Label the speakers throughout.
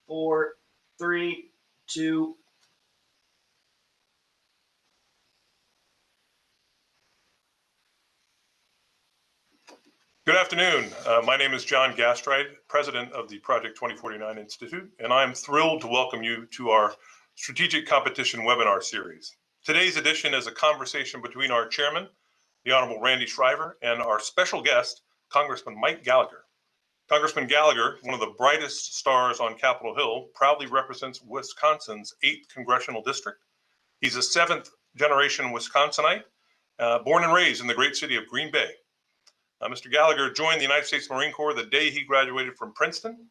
Speaker 1: 4, 3, 2.
Speaker 2: Good afternoon. My name is John Gastride, president of the Project 2049 Institute, and I'm thrilled to welcome you to our Strategic Competition webinar series. Today's edition is a conversation between our chairman, the Honorable Randy Schriver, and our special guest, Congressman Mike Gallagher. Congressman Gallagher, one of the brightest stars on Capitol Hill, proudly represents Wisconsin's 8th congressional district. He's a 7th generation Wisconsinite, born and raised in the great city of Green Bay. Mr. Gallagher joined the United States Marine Corps the day he graduated from Princeton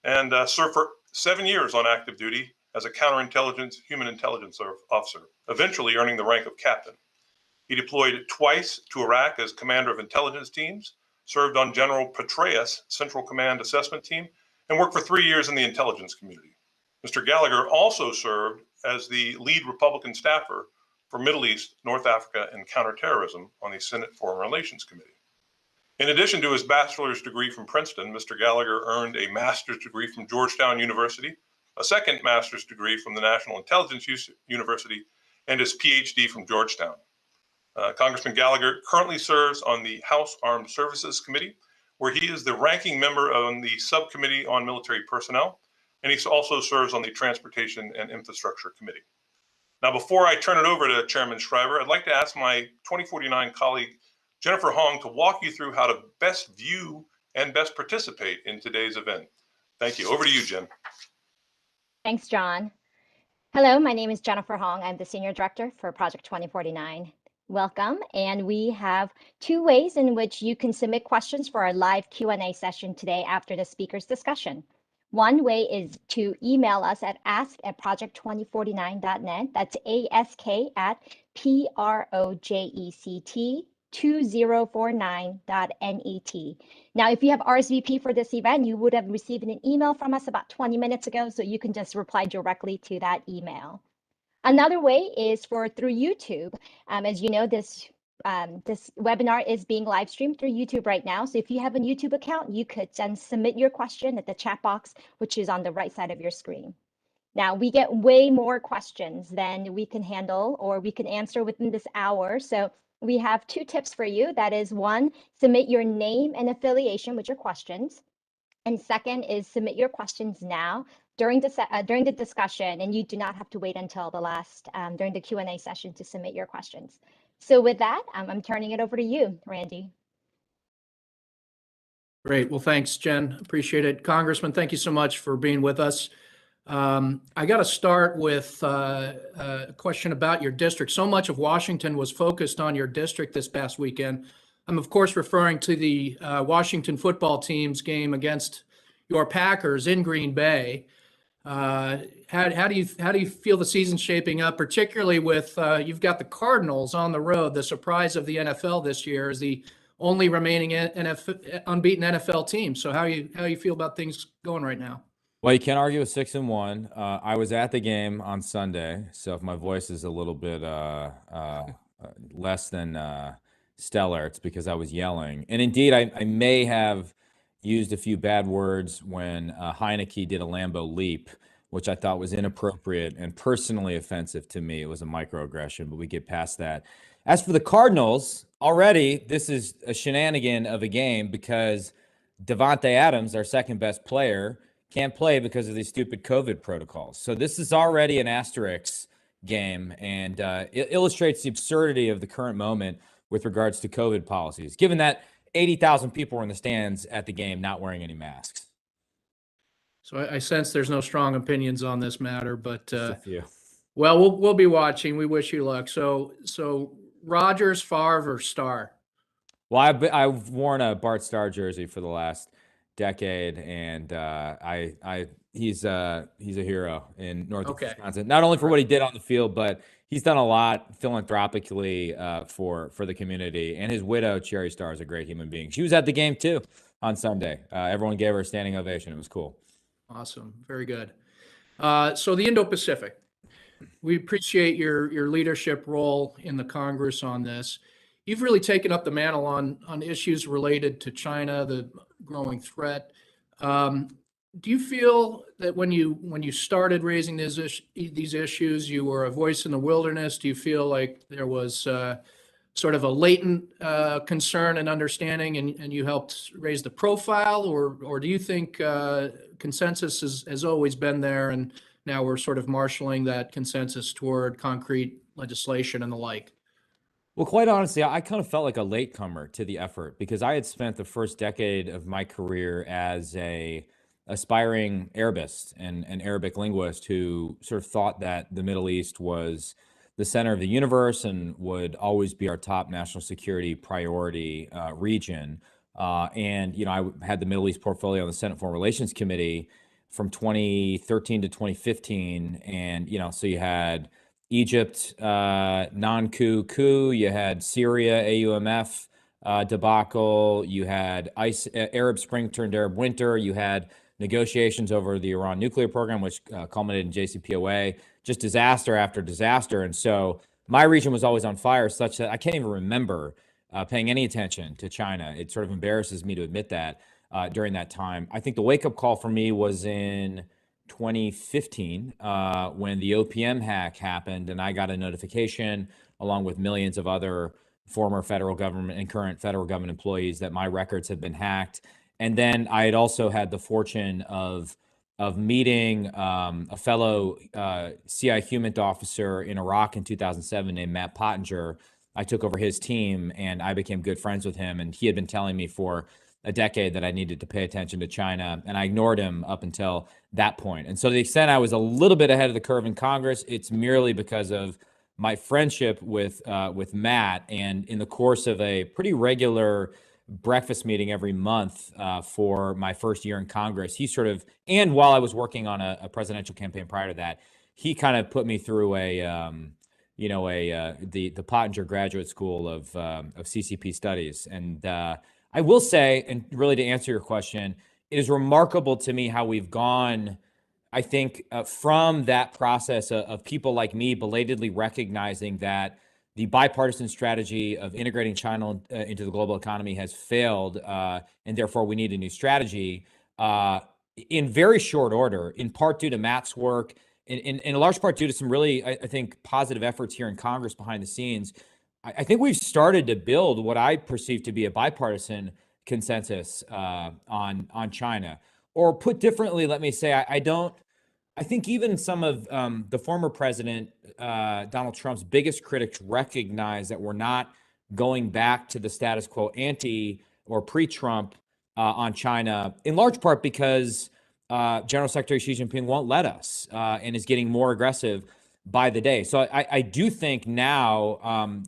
Speaker 2: and served for 7 years on active duty as a counterintelligence human intelligence officer, eventually earning the rank of captain. He deployed twice to Iraq as commander of intelligence teams, served on General Petraeus' Central Command Assessment Team, and worked for 3 years in the intelligence community. Mr. Gallagher also served as the lead Republican staffer for Middle East, North Africa, and counterterrorism on the Senate Foreign Relations Committee. In addition to his bachelor's degree from Princeton, Mr. Gallagher earned a master's degree from Georgetown University, a second master's degree from the National Intelligence University, and his PhD from Georgetown. Congressman Gallagher currently serves on the House Armed Services Committee, where he is the ranking member on the Subcommittee on Military Personnel, and he also serves on the Transportation and Infrastructure Committee. Now, before I turn it over to Chairman Schriver, I'd like to ask my 2049 colleague, Jennifer Hong, to walk you through how to best view and best participate in today's event. Thank you. Over to you, Jen.
Speaker 3: Thanks, John. Hello, my name is Jennifer Hong. I'm the Senior Director for Project 2049. Welcome, and we have 2 ways in which you can submit questions for our live Q&A session today after the speaker's discussion. One way is to email us at ask@project2049.net. That's ask@project2049.net. Now, if you have RSVP for this event, you would have received an email from us about 20 minutes ago, so you can just reply directly to that email. Another way is through YouTube. As you know, this webinar is being live streamed through YouTube right now. So if you have a YouTube account, you could then submit your question at the chat box, which is on the right side of your screen. Now, we get way more questions than we can handle or we can answer within this hour. So we have 2 tips for you. That is, 1, submit your name and affiliation with your questions. And second is submit your questions now during the discussion, and you do not have to wait until the last during the Q&A session to submit your questions. So with that, I'm turning it over to you, Randy.
Speaker 4: Great. Well, thanks, Jen. Appreciate it. Congressman, thank you so much for being with us. I got to start with a question about your district. So much of Washington was focused on your district this past weekend. I'm, of course, referring to the Washington football team's game against your Packers in Green Bay. How do you feel the season's shaping up, particularly with you've got the Cardinals on the road, the surprise of the NFL this year is the only remaining unbeaten NFL team. So how you feel about things going right now?
Speaker 5: Well, you can't argue with 6-1. I was at the game on Sunday, so if my voice is a little bit less than stellar, it's because I was yelling. And indeed, I may have used a few bad words when Heineke did a Lambeau leap, which I thought was inappropriate and personally offensive to me. It was a microaggression, but we get past that. As for the Cardinals, already this is a shenanigan of a game because Davante Adams, our second best player, can't play because of these stupid COVID protocols. So this is already an asterisk game, and it illustrates the absurdity of the current moment with regards to COVID policies, given that 80,000 people were in the stands at the game not wearing any masks.
Speaker 4: So I sense there's no strong opinions on this matter, but
Speaker 5: well,
Speaker 4: we'll be watching. We wish you luck. So Rodgers, Favre, or Starr?
Speaker 5: Well, I've worn a Bart Starr jersey for the last decade, and he's a hero in Northeast Wisconsin. Not only for what he did on the field, but he's done a lot philanthropically for the community. And his widow, Cherry Starr, is a great human being. She was at the game too on Sunday. Everyone gave her a standing ovation. It was cool.
Speaker 4: Awesome, very good. So the Indo-Pacific. We appreciate your leadership role in the Congress on this. You've really taken up the mantle on issues related to China, the growing threat. do you feel that when you started raising these issues, you were a voice in the wilderness? Do you feel like there was sort of a latent concern and understanding, and you helped raise the profile, or do you think consensus has always been there, and now we're sort of marshaling that consensus toward concrete legislation and the like?
Speaker 5: Well, quite honestly, I kind of felt like a latecomer to the effort because I had spent the first decade of my career as a aspiring Arabist and an Arabic linguist who sort of thought that the Middle East was the center of the universe and would always be our top national security priority region. And, you know, I had the Middle East portfolio on the Senate Foreign Relations Committee from 2013 to 2015. And, you know, so you had Egypt, non-coup, you had Syria, AUMF debacle, you had Arab Spring turned Arab Winter, you had negotiations over the Iran nuclear program, which culminated in JCPOA, just disaster after disaster. And so my region was always on fire, such that I can't even remember paying any attention to China. It sort of embarrasses me to admit that during that time. I think the wake-up call for me was in 2015 when the OPM hack happened, and I got a notification along with millions of other former federal government and current federal government employees that my records had been hacked. And then I had also had the fortune of meeting a fellow CI Humint officer in Iraq in 2007 named Matt Pottinger. I took over his team and I became good friends with him, and he had been telling me for a decade that I needed to pay attention to China, and I ignored him up until that point. And so to the extent I was a little bit ahead of the curve in Congress, it's merely because of my friendship with Matt. And in the course of a pretty regular breakfast meeting every month for my first year in Congress, he sort of, and while I was working on a presidential campaign prior to that, he kind of put me through the Pottinger Graduate School of CCP Studies. And I will say, and really to answer your question, it is remarkable to me how we've gone, I think, from that process of people like me belatedly recognizing that the bipartisan strategy of integrating China into the global economy has failed, and therefore we need a new strategy in very short order, in part due to Matt's work, in large part due to some really, I think, positive efforts here in Congress behind the scenes. I think we've started to build what I perceive to be a bipartisan consensus on China. Or put differently, let me say, I think even some of the former president, Donald Trump's biggest critics recognize that we're not going back to the status quo ante or pre-Trump on China, in large part because General Secretary Xi Jinping won't let us and is getting more aggressive by the day. So I do think now,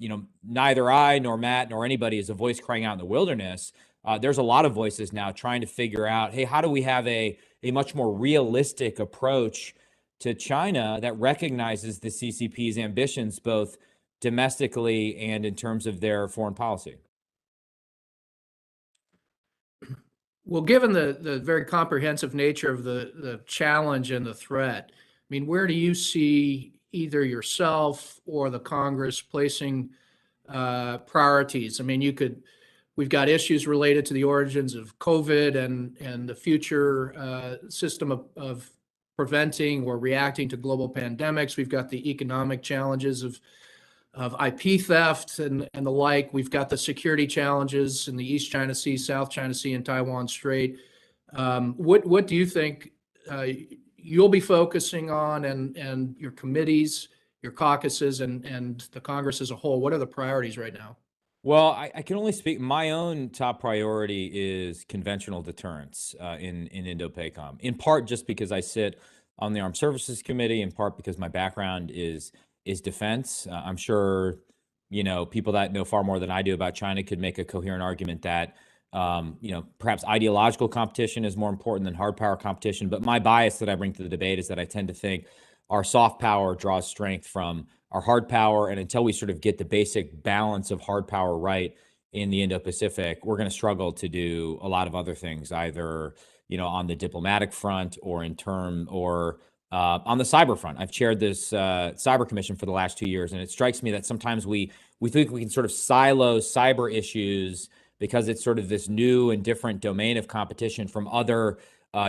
Speaker 5: neither I nor Matt nor anybody is a voice crying out in the wilderness. There's a lot of voices now trying to figure out, hey, how do we have a much more realistic approach to China that recognizes the CCP's ambitions, both domestically and in terms of their foreign policy?
Speaker 4: Well, given the very comprehensive nature of the challenge and the threat, I mean, where do you see either yourself or the Congress placing priorities? I mean, we've got issues related to the origins of COVID and the future system of preventing or reacting to global pandemics. We've got the economic challenges of IP theft and the like. We've got the security challenges in the East China Sea, South China Sea, and Taiwan Strait. What do you think you'll be focusing on, and your committees, your caucuses, and the Congress as a whole? What are the priorities right now?
Speaker 5: Well, I can only speak. My own top priority is conventional deterrence in Indo-PACOM, in part just because I sit on the Armed Services Committee, in part because my background is defense. I'm sure, people that know far more than I do about China could make a coherent argument that, perhaps ideological competition is more important than hard power competition. But my bias that I bring to the debate is that I tend to think our soft power draws strength from our hard power. And until we sort of get the basic balance of hard power right in the Indo-Pacific, we're going to struggle to do a lot of other things, either, on the diplomatic front or on the cyber front. I've chaired this cyber commission for the last 2 years, and it strikes me that sometimes we think we can sort of silo cyber issues because it's sort of this new and different domain of competition from other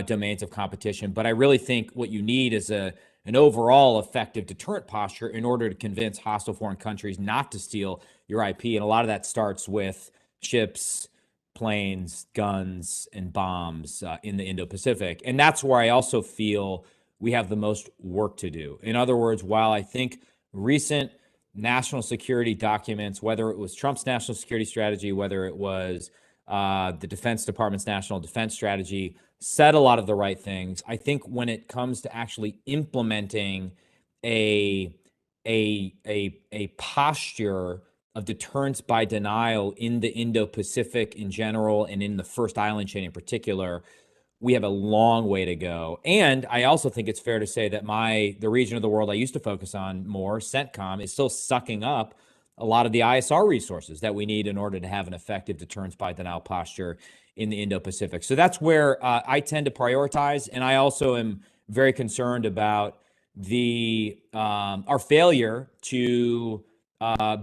Speaker 5: domains of competition. But I really think what you need is an overall effective deterrent posture in order to convince hostile foreign countries not to steal your IP. And a lot of that starts with ships, planes, guns, and bombs in the Indo-Pacific. And that's where I also feel we have the most work to do. In other words, while I think recent national security documents, whether it was Trump's national security strategy, whether it was the Defense Department's national defense strategy, said a lot of the right things, I think when it comes to actually implementing a posture of deterrence by denial in the Indo-Pacific in general and in the first island chain in particular, we have a long way to go. And I also think it's fair to say that the region of the world I used to focus on more, CENTCOM, is still sucking up a lot of the ISR resources that we need in order to have an effective deterrence by denial posture in the Indo-Pacific. So that's where I tend to prioritize. And I also am very concerned about our failure to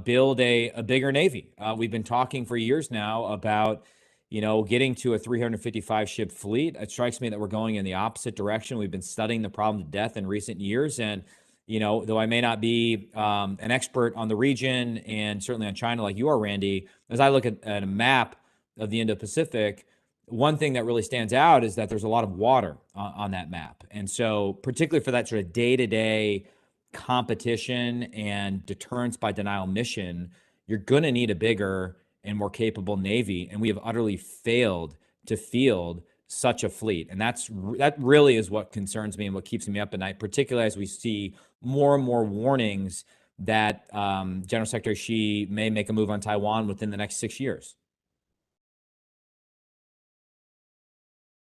Speaker 5: build a bigger Navy. We've been talking for years now about, getting to a 355 ship fleet. It strikes me that we're going in the opposite direction. We've been studying the problem to death in recent years. And, though I may not be an expert on the region and certainly on China like you are, Randy, as I look at a map of the Indo-Pacific, one thing that really stands out is that there's a lot of water on that map. And so particularly for that sort of day-to-day competition and deterrence by denial mission, you're going to need a bigger and more capable Navy. And we have utterly failed to field such a fleet. And that really is what concerns me and what keeps me up at night, particularly as we see more and more warnings that General Secretary Xi may make a move on Taiwan within the next 6 years.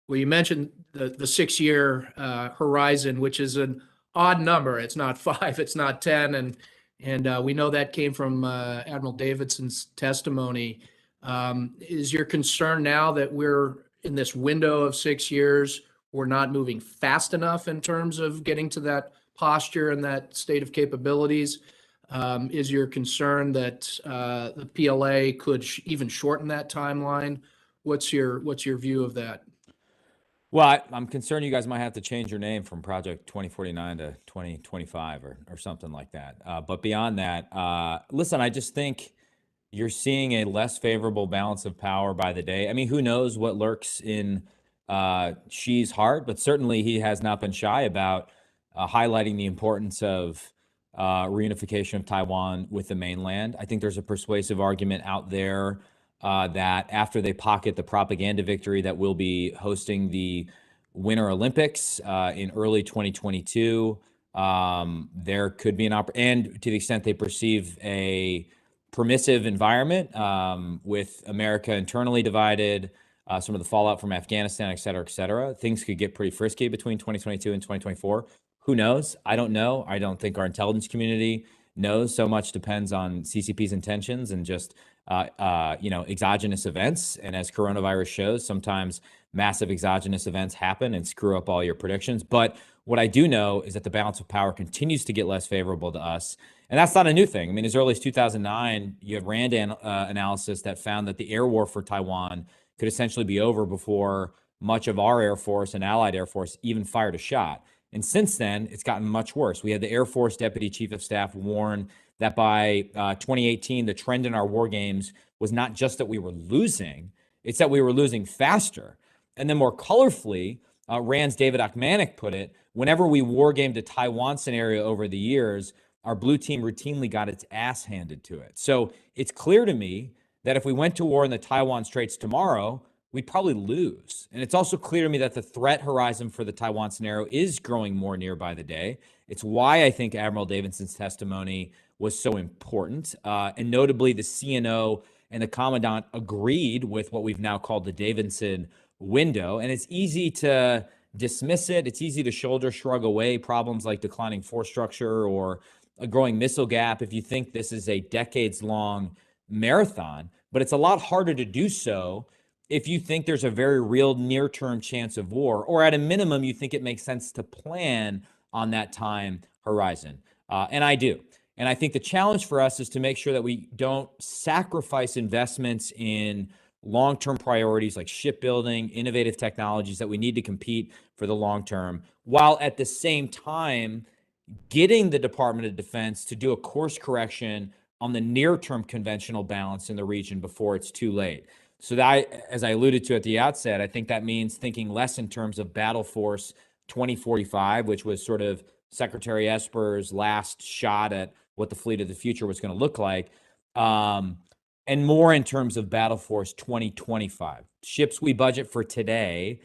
Speaker 4: Well, you mentioned the 6-year horizon, which is an odd number. It's not 5, it's not 10. And we know that came from Admiral Davidson's testimony. Is your concern now that we're in this window of 6 years, we're not moving fast enough in terms of getting to that posture and that state of capabilities? Is your concern that the PLA could even shorten that timeline? What's your view of that?
Speaker 5: Well, I'm concerned you guys might have to change your name from Project 2049 to 2025 or something like that. But beyond that, listen, I just think you're seeing a less favorable balance of power by the day. I mean, who knows what lurks in Xi's heart, but certainly he has not been shy about highlighting the importance of reunification of Taiwan with the mainland. I think there's a persuasive argument out there that after they pocket the propaganda victory that we'll be hosting the Winter Olympics in early 2022, there could be and to the extent they perceive a permissive environment with America internally divided, some of the fallout from Afghanistan, et cetera, things could get pretty frisky between 2022 and 2024. Who knows? I don't know. I don't think our intelligence community knows. So much depends on CCP's intentions and just exogenous events. And as coronavirus shows, sometimes massive exogenous events happen and screw up all your predictions. But what I do know is that the balance of power continues to get less favorable to us. And that's not a new thing. I mean, as early as 2009, you have RAND analysis that found that the air war for Taiwan could essentially be over before much of our Air Force and Allied Air Force even fired a shot. And since then, it's gotten much worse. We had the Air Force Deputy Chief of Staff warn that by 2018, the trend in our war games was not just that we were losing, it's that we were losing faster. And then more colorfully, RAND's David Ochmanek put it, whenever we war gamed a Taiwan scenario over the years, our blue team routinely got its ass handed to it. So it's clear to me that if we went to war in the Taiwan Straits tomorrow, we'd probably lose. And it's also clear to me that the threat horizon for the Taiwan scenario is growing more near by the day. It's why I think Admiral Davidson's testimony was so important. And notably, the CNO and the Commandant agreed with what we've now called the Davidson window. And it's easy to dismiss it. It's easy to shoulder shrug away problems like declining force structure or a growing missile gap if you think this is a decades-long marathon. But it's a lot harder to do so if you think there's a very real near-term chance of war, or at a minimum, you think it makes sense to plan on that time horizon. And I do. And I think the challenge for us is to make sure that we don't sacrifice investments in long-term priorities like shipbuilding, innovative technologies that we need to compete for the long term, while at the same time getting the Department of Defense to do a course correction on the near-term conventional balance in the region before it's too late. So that, as I alluded to at the outset, I think that means thinking less in terms of Battle Force 2045, which was sort of Secretary Esper's last shot at what the fleet of the future was going to look like, and more in terms of Battle Force 2025. Ships we budget for today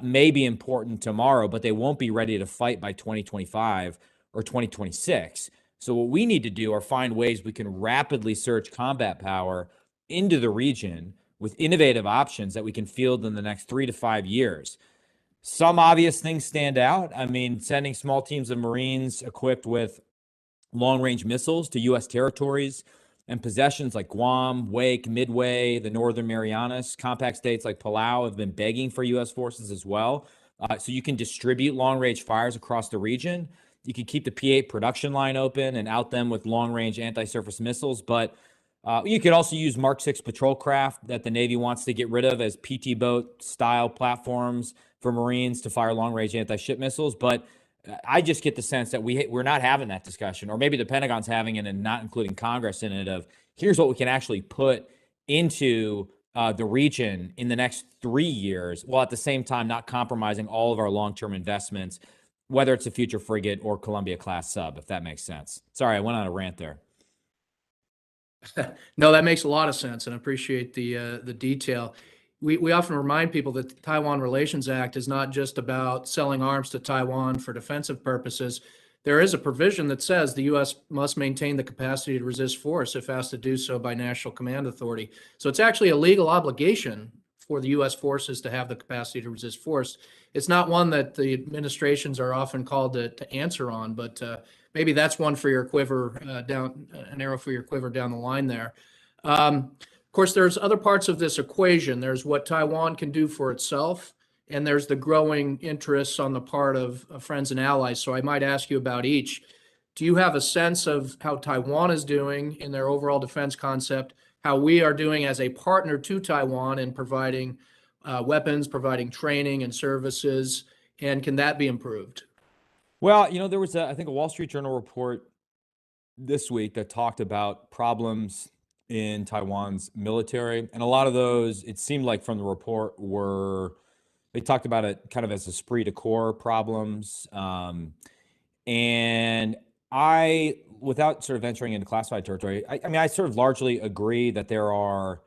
Speaker 5: may be important tomorrow, but they won't be ready to fight by 2025 or 2026. So what we need to do are find ways we can rapidly surge combat power into the region with innovative options that we can field in the next 3 to 5 years. Some obvious things stand out. I mean, sending small teams of Marines equipped with long-range missiles to U.S. territories and possessions like Guam, Wake, Midway, the Northern Marianas. Compact states like Palau have been begging for U.S. forces as well. So you can distribute long-range fires across the region. You can keep the P-8 production line open and out them with long-range anti-surface missiles, but you could also use Mark 6 patrol craft that the Navy wants to get rid of as PT boat style platforms for Marines to fire long-range anti-ship missiles. But I just get the sense that we're not having that discussion, or maybe the Pentagon's having it and not including Congress in it, of here's what we can actually put into the region in the next 3 years, while at the same time not compromising all of our long-term investments, whether it's a future frigate or Columbia-class sub, if that makes sense. Sorry, I went on a rant there.
Speaker 4: No, that makes a lot of sense, and I appreciate the detail. We often remind people that the Taiwan Relations Act is not just about selling arms to Taiwan for defensive purposes. There is a provision that says the U.S. must maintain the capacity to resist force if asked to do so by National Command Authority. So it's actually a legal obligation for the U.S. forces to have the capacity to resist force. It's not one that the administrations are often called to answer on, but maybe that's one for your quiver, an arrow for your quiver down the line there. Of course, there's other parts of this equation. There's what Taiwan can do for itself, and there's the growing interests on the part of friends and allies. So I might ask you about each. Do you have a sense of how Taiwan is doing in their overall defense concept, how we are doing as a partner to Taiwan in providing weapons, providing training and services, and can that be improved?
Speaker 5: Well, there was, I think, a Wall Street Journal report this week that talked about problems in Taiwan's military. And a lot of those, it seemed like from the report, they talked about it kind of as esprit de corps problems. And I, without sort of venturing into classified territory, I mean, I sort of largely agree that there are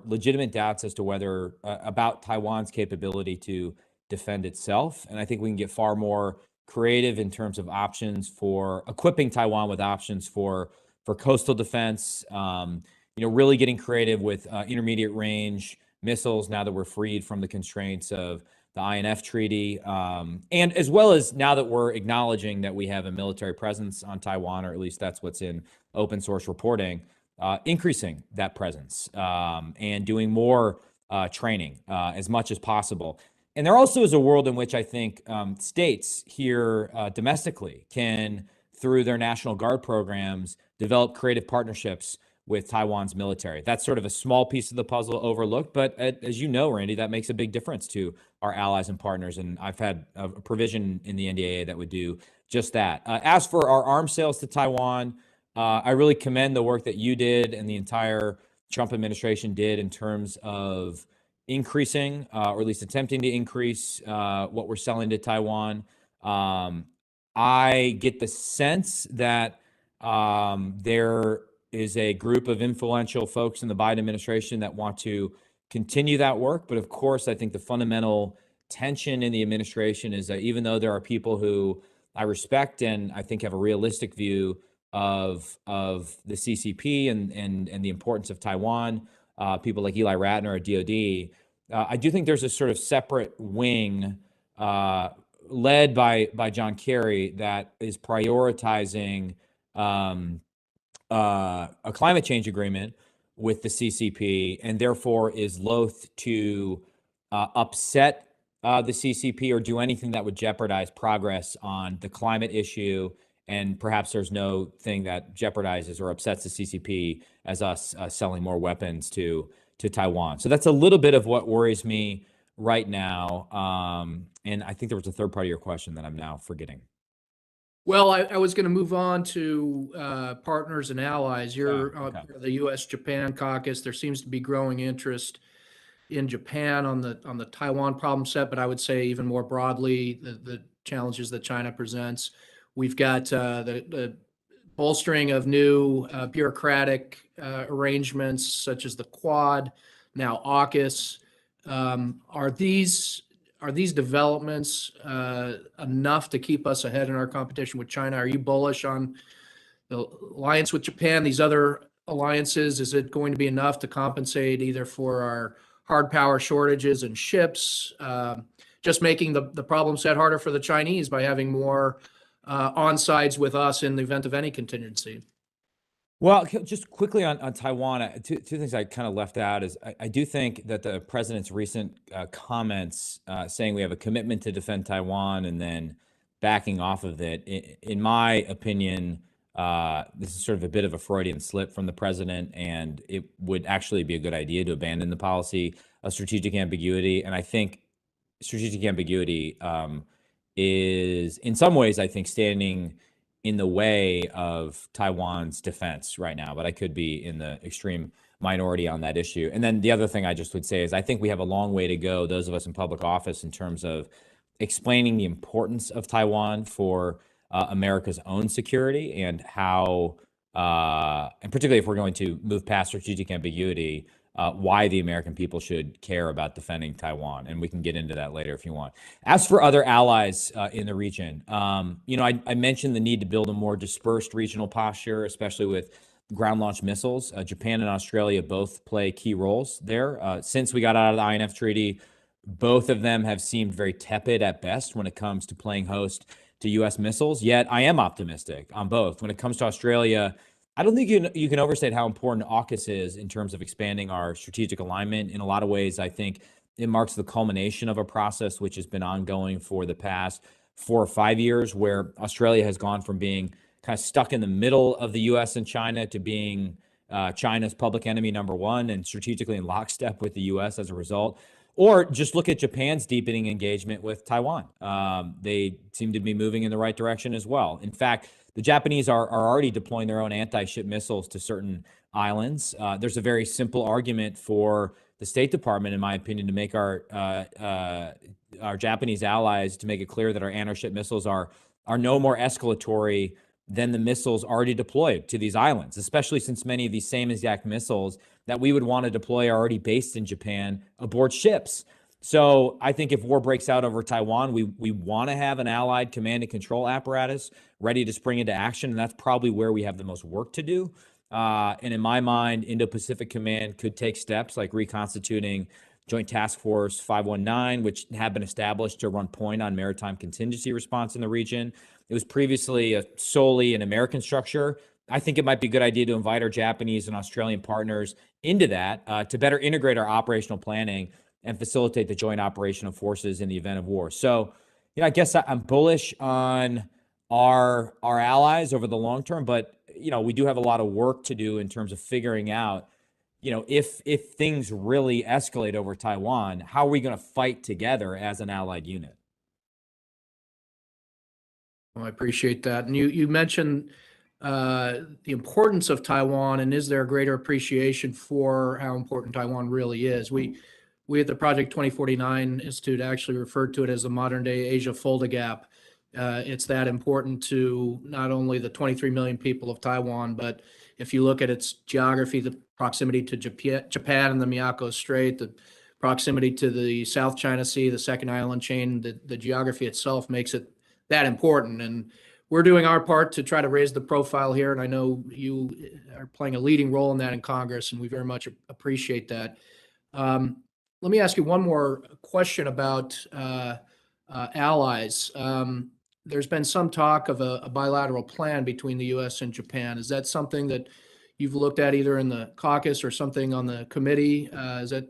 Speaker 5: legitimate doubts as to whether about Taiwan's capability to defend itself. And I think we can get far more creative in terms of options for equipping Taiwan with options for coastal defense, really getting creative with intermediate range missiles now that we're freed from the constraints of the INF Treaty, and as well as now that we're acknowledging that we have a military presence on Taiwan, or at least that's what's in open source reporting, increasing that presence and doing more training as much as possible. And there also is a world in which I think states here domestically can, through their National Guard programs, develop creative partnerships with Taiwan's military. That's sort of a small piece of the puzzle overlooked, but as you know, Randy, that makes a big difference to our allies and partners. And I've had a provision in the NDAA that would do just that. As for our arms sales to Taiwan, I really commend the work that you did and the entire Trump administration did in terms of increasing, or at least attempting to increase what we're selling to Taiwan. I get the sense that there is a group of influential folks in the Biden administration that want to continue that work. But of course, I think the fundamental tension in the administration is that even though there are people who I respect and I think have a realistic view of the CCP and the importance of Taiwan, people like Eli Ratner at DOD, I do think there's a sort of separate wing led by John Kerry that is prioritizing a climate change agreement with the CCP, and therefore is loath to upset the CCP or do anything that would jeopardize progress on the climate issue. And perhaps there's no thing that jeopardizes or upsets the CCP as us selling more weapons to Taiwan. So that's a little bit of what worries me right now. And I think there was a third part of your question that I'm now forgetting.
Speaker 4: Well, I was going to move on to partners and allies. You're
Speaker 5: Okay.
Speaker 4: the U.S.-Japan caucus. There seems to be growing interest in Japan on the Taiwan problem set, but I would say even more broadly, the challenges that China presents. We've got the bolstering of new bureaucratic arrangements such as the Quad, now AUKUS. Are these developments enough to keep us ahead in our competition with China? Are you bullish on the alliance with Japan, these other alliances? Is it going to be enough to compensate either for our hard power shortages and ships, just making the problem set harder for the Chinese by having more onsides with us in the event of any contingency?
Speaker 5: Well, just quickly on Taiwan, two things I kind of left out is I do think that the president's recent comments saying we have a commitment to defend Taiwan and then backing off of it, in my opinion, this is sort of a bit of a Freudian slip from the president, and it would actually be a good idea to abandon the policy of strategic ambiguity. And I think strategic ambiguity is, in some ways, I think, standing in the way of Taiwan's defense right now, but I could be in the extreme minority on that issue. And then the other thing I just would say is I think we have a long way to go, those of us in public office, in terms of explaining the importance of Taiwan for America's own security and how, and particularly if we're going to move past strategic ambiguity, why the American people should care about defending Taiwan. And we can get into that later if you want. As for other allies in the region, I mentioned the need to build a more dispersed regional posture, especially with ground-launched missiles. Japan and Australia both play key roles there. Since we got out of the INF Treaty, both of them have seemed very tepid at best when it comes to playing host to U.S. missiles. Yet I am optimistic on both. When it comes to Australia, I don't think you can overstate how important AUKUS is in terms of expanding our strategic alignment. In a lot of ways, I think it marks the culmination of a process which has been ongoing for the past 4 or 5 years, where Australia has gone from being kind of stuck in the middle of the U.S. and China to being China's public enemy number one and strategically in lockstep with the U.S. as a result. Or just look at Japan's deepening engagement with Taiwan. They seem to be moving in the right direction as well. In fact, the Japanese are already deploying their own anti-ship missiles to certain islands. There's a very simple argument for the State Department, in my opinion, to make our Japanese allies, to make it clear that our anti-ship missiles are no more escalatory than the missiles already deployed to these islands, especially since many of these same exact missiles that we would want to deploy are already based in Japan aboard ships. So I think if war breaks out over Taiwan, we want to have an allied command and control apparatus ready to spring into action. And that's probably where we have the most work to do. And in my mind, Indo-Pacific Command could take steps like reconstituting Joint Task Force 519, which had been established to run point on maritime contingency response in the region. It was previously solely an American structure. I think it might be a good idea to invite our Japanese and Australian partners into that to better integrate our operational planning and facilitate the joint operational forces in the event of war. So, I guess I'm bullish on our allies over the long term, but, we do have a lot of work to do in terms of figuring out, if things really escalate over Taiwan, how are we going to fight together as an allied unit?
Speaker 4: Well, I appreciate that. And you mentioned the importance of Taiwan, and is there a greater appreciation for how important Taiwan really is? We at the Project 2049 Institute actually referred to it as the modern day Asia Fulda Gap. It's that important to not only the 23 million people of Taiwan, but if you look at its geography, the proximity to Japan and the Miyako Strait, the proximity to the South China Sea, the second island chain, the geography itself makes it that important. And we're doing our part to try to raise the profile here. And I know you are playing a leading role in that in Congress, and we very much appreciate that. Let me ask you one more question about allies. There's been some talk of a bilateral plan between the U.S. and Japan. Is that something that you've looked at either in the caucus or something on the committee? Is that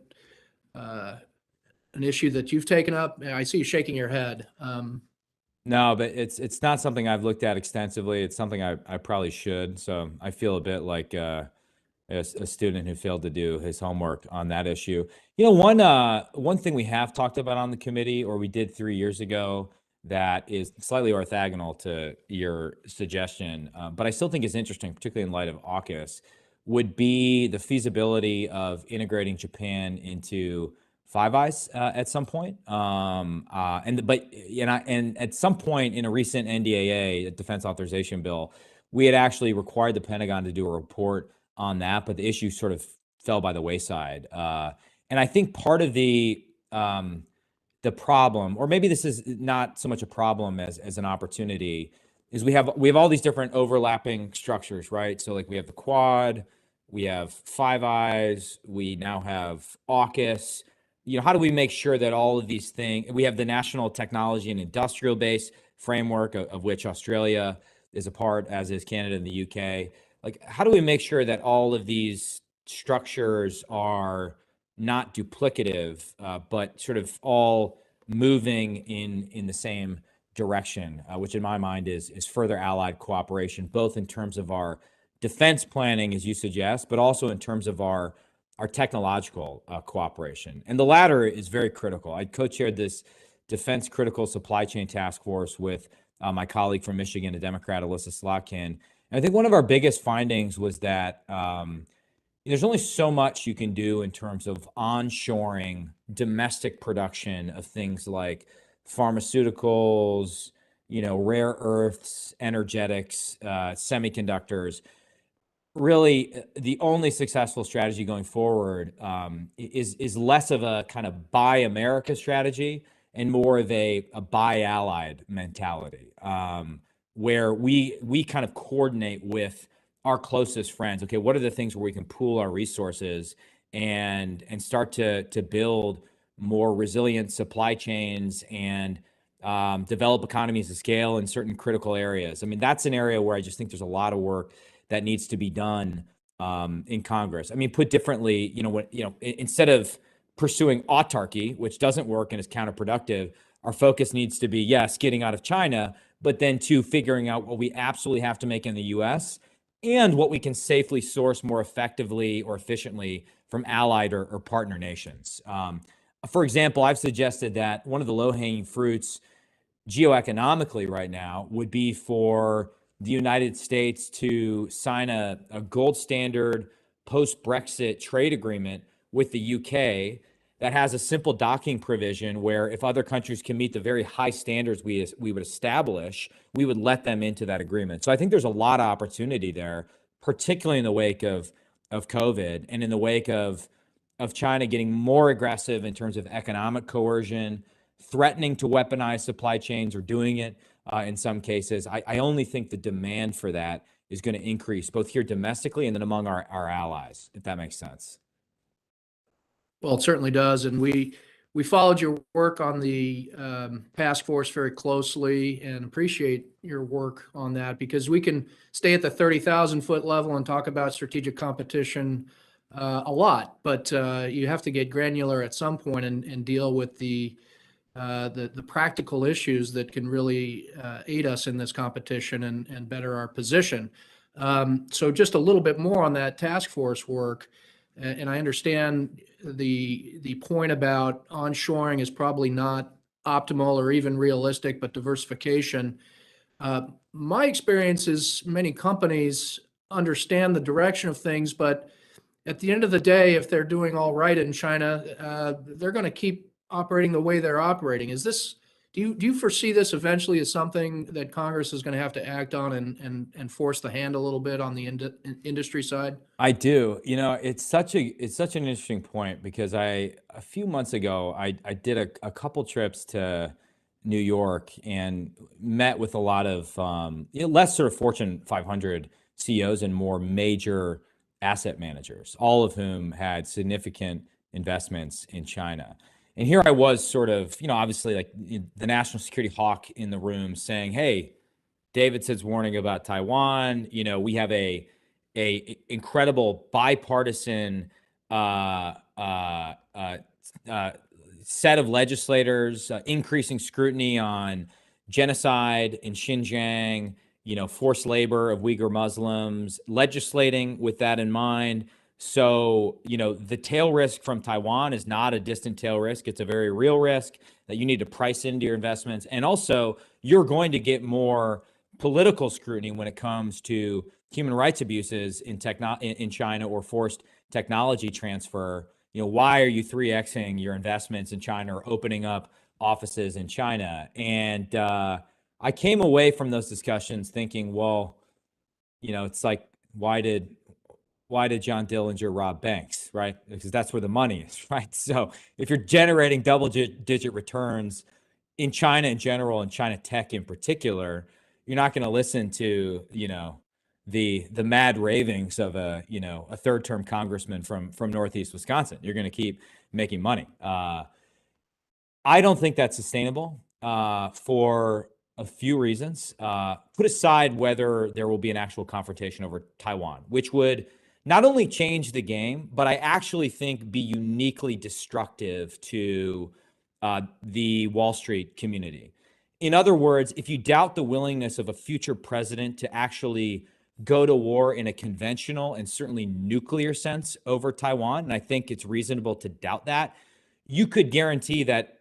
Speaker 4: an issue that you've taken up? I see you shaking your head.
Speaker 5: No, but it's not something I've looked at extensively. It's something I probably should. So I feel a bit like a student who failed to do his homework on that issue. One thing we have talked about on the committee, or we did 3 years ago, that is slightly orthogonal to your suggestion, but I still think is interesting, particularly in light of AUKUS, would be the feasibility of integrating Japan into Five Eyes at some point. And at some point in a recent NDAA, a Defense Authorization Bill, we had actually required the Pentagon to do a report on that, but the issue sort of fell by the wayside. And I think part of the problem, or maybe this is not so much a problem as an opportunity, is we have all these different overlapping structures, right? So like we have the Quad, we have Five Eyes, we now have AUKUS. How do we make sure that all of these things, we have the National Technology and Industrial Base framework, of which Australia is a part, as is Canada and the UK. Like, how do we make sure that all of these structures are not duplicative, but sort of all moving in the same direction, which in my mind is further allied cooperation, both in terms of our defense planning, as you suggest, but also in terms of our technological cooperation. And the latter is very critical. I co-chaired this Defense Critical Supply Chain Task Force with my colleague from Michigan, a Democrat, Alyssa Slotkin. And I think one of our biggest findings was that there's only so much you can do in terms of onshoring domestic production of things like pharmaceuticals, rare earths, energetics, semiconductors. Really, the only successful strategy going forward is less of a kind of buy America strategy and more of a buy allied mentality, where we kind of coordinate with our closest friends. Okay, what are the things where we can pool our resources and start to build more resilient supply chains and develop economies of scale in certain critical areas? I mean, that's an area where I just think there's a lot of work that needs to be done in Congress. I mean, put differently, instead of pursuing autarky, which doesn't work and is counterproductive, our focus needs to be, yes, getting out of China, but then to figuring out what we absolutely have to make in the US and what we can safely source more effectively or efficiently from allied or partner nations. For example, I've suggested that one of the low-hanging fruits geoeconomically right now would be for the United States to sign a gold standard post-Brexit trade agreement with the UK that has a simple docking provision where if other countries can meet the very high standards we would establish, we would let them into that agreement. So I think there's a lot of opportunity there, particularly in the wake of COVID and in the wake of China getting more aggressive in terms of economic coercion, threatening to weaponize supply chains or doing it in some cases. I only think the demand for that is going to increase both here domestically and then among our allies, if that makes sense.
Speaker 4: Well, it certainly does. And we followed your work on the task force very closely and appreciate your work on that, because we can stay at the 30,000-foot level and talk about strategic competition a lot, but you have to get granular at some point and deal with the practical issues that can really aid us in this competition and better our position. So just a little bit more on that task force work. And I understand the point about onshoring is probably not optimal or even realistic, but diversification. My experience is many companies understand the direction of things, but at the end of the day, if they're doing all right in China, they're going to keep operating the way they're operating. Do you foresee this eventually as something that Congress is going to have to act on and force the hand a little bit on the industry side?
Speaker 5: I do. It's such an interesting point, because a few months ago I did a couple trips to New York and met with a lot of less sort of Fortune 500 CEOs and more major asset managers, all of whom had significant investments in China. And here I was sort of, obviously like the national security hawk in the room saying, hey, David said's warning about Taiwan. We have a incredible bipartisan set of legislators increasing scrutiny on genocide in Xinjiang, forced labor of Uyghur Muslims, legislating with that in mind, So, the tail risk from Taiwan is not a distant tail risk. It's a very real risk that you need to price into your investments. And also, you're going to get more political scrutiny when it comes to human rights abuses in China or forced technology transfer. Why are you 3xing your investments in China or opening up offices in China? And I came away from those discussions thinking, well, it's like, why did John Dillinger rob banks, right? Because that's where the money is, right? So if you're generating double-digit returns in China in general and China tech in particular, you're not going to listen to, the mad ravings of a third-term congressman from Northeast Wisconsin. You're going to keep making money. I don't think that's sustainable for a few reasons. Put aside whether there will be an actual confrontation over Taiwan, which would not only change the game, but I actually think be uniquely destructive to the Wall Street community. In other words, if you doubt the willingness of a future president to actually go to war in a conventional and certainly nuclear sense over Taiwan, and I think it's reasonable to doubt that, you could guarantee that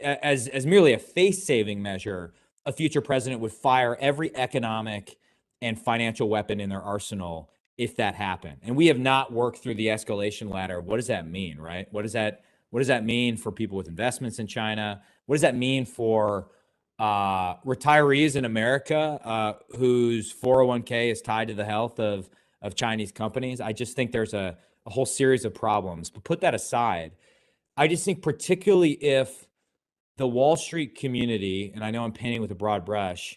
Speaker 5: as merely a face-saving measure, a future president would fire every economic and financial weapon in their arsenal if that happened. And we have not worked through the escalation ladder. What does that mean, right? What does that mean for people with investments in China? What does that mean for retirees in America whose 401k is tied to the health of Chinese companies? I just think there's a whole series of problems. But put that aside, I just think particularly if the Wall Street community, and I know I'm painting with a broad brush,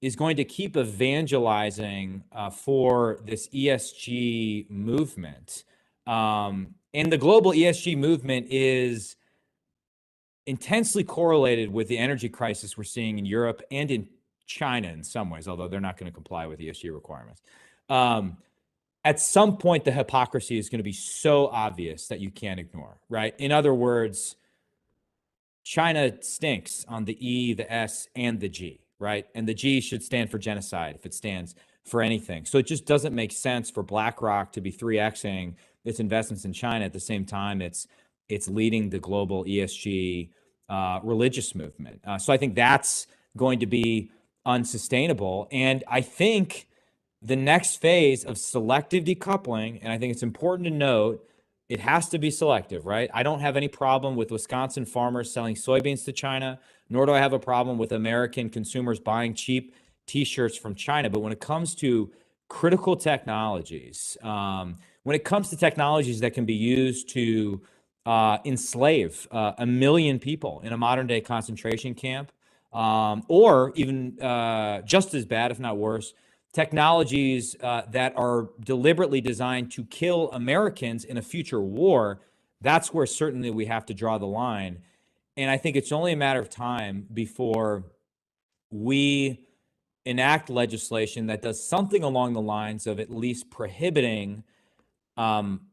Speaker 5: is going to keep evangelizing for this ESG movement. And the global ESG movement is intensely correlated with the energy crisis we're seeing in Europe and in China in some ways, although they're not going to comply with ESG requirements. At some point, the hypocrisy is going to be so obvious that you can't ignore, right? In other words, China stinks on the E, the S, and the G, right? And the G should stand for genocide if it stands for anything. So it just doesn't make sense for BlackRock to be 3xing its investments in China at the same time it's leading the global ESG religious movement. So I think that's going to be unsustainable. And I think the next phase of selective decoupling, and I think it's important to note, it has to be selective, right? I don't have any problem with Wisconsin farmers selling soybeans to China, nor do I have a problem with American consumers buying cheap T-shirts from China. But when it comes to critical technologies, when it comes to technologies that can be used to enslave 1 million people in a modern day concentration camp, or even just as bad, if not worse, technologies that are deliberately designed to kill Americans in a future war, that's where certainly we have to draw the line. And I think it's only a matter of time before we enact legislation that does something along the lines of at least prohibiting